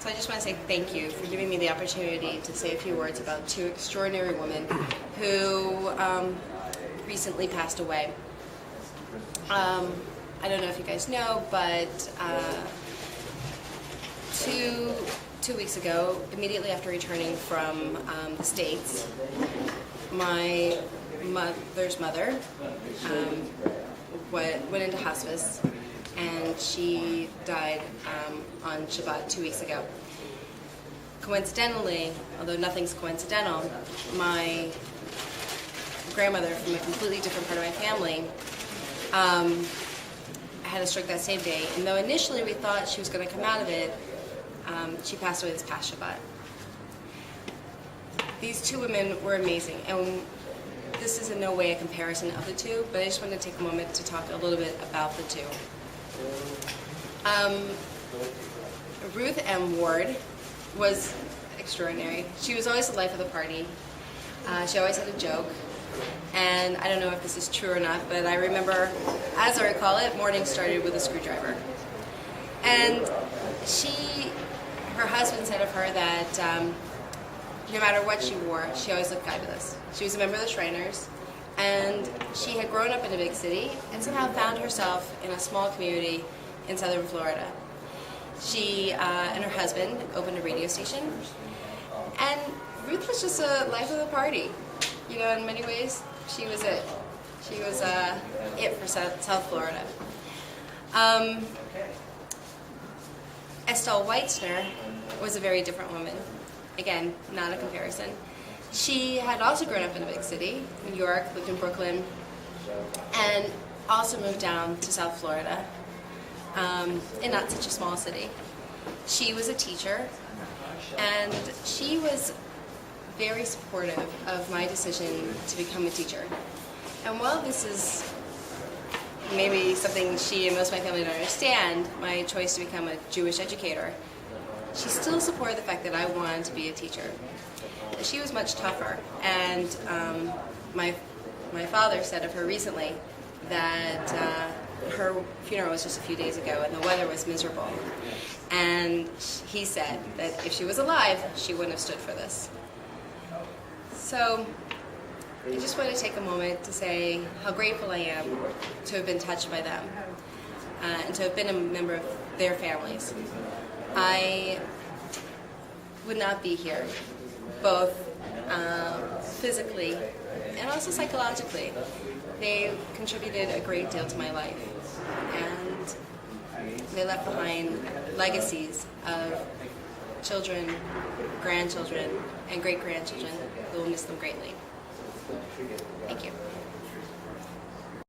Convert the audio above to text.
So I just want to say thank you for giving me the opportunity to say a few words about two extraordinary women who recently passed away. I don't know if you guys know, but two weeks ago, immediately after returning from the States, my mother's mother went into hospice, and she died on Shabbat 2 weeks ago. Coincidentally, although nothing's coincidental, my grandmother from a completely different part of my family had a stroke that same day, and though initially we thought she was going to come out of it, she passed away this past Shabbat. These two women were amazing, and this is in no way a comparison of the two, but I just wanted to take a moment to talk a little bit about the two. Ruth M. Ward was extraordinary. She was always the life of the party. She always had a joke, and I don't know if this is true or not, but I remember, as I recall it, morning started with a screwdriver. And her husband said of her that no matter what she wore, she always looked fabulous. She was a member of the Shriners, and she had grown up in a big city and somehow found herself in a small community in southern Florida. She and her husband opened a radio station, and Ruth was just a life of the party. You know, in many ways, she was it. She was it for South Florida. Estelle Weitzner was a very different woman. Again, not a comparison. She had also grown up in a big city, New York, lived in Brooklyn, and also moved down to South Florida, in not such a small city. She was a teacher, and she was very supportive of my decision to become a teacher. And while this is maybe something she and most of my family don't understand, my choice to become a Jewish educator, she still supported the fact that I wanted to be a teacher. She was much tougher, and my father said of her recently that her funeral was just a few days ago and the weather was miserable. And he said that if she was alive, she wouldn't have stood for this. So I just want to take a moment to say how grateful I am to have been touched by them and to have been a member of their families. I would not be here, both physically and also psychologically. They contributed a great deal to my life, and they left behind legacies of children, grandchildren, and great-grandchildren who will miss them greatly. Thank you.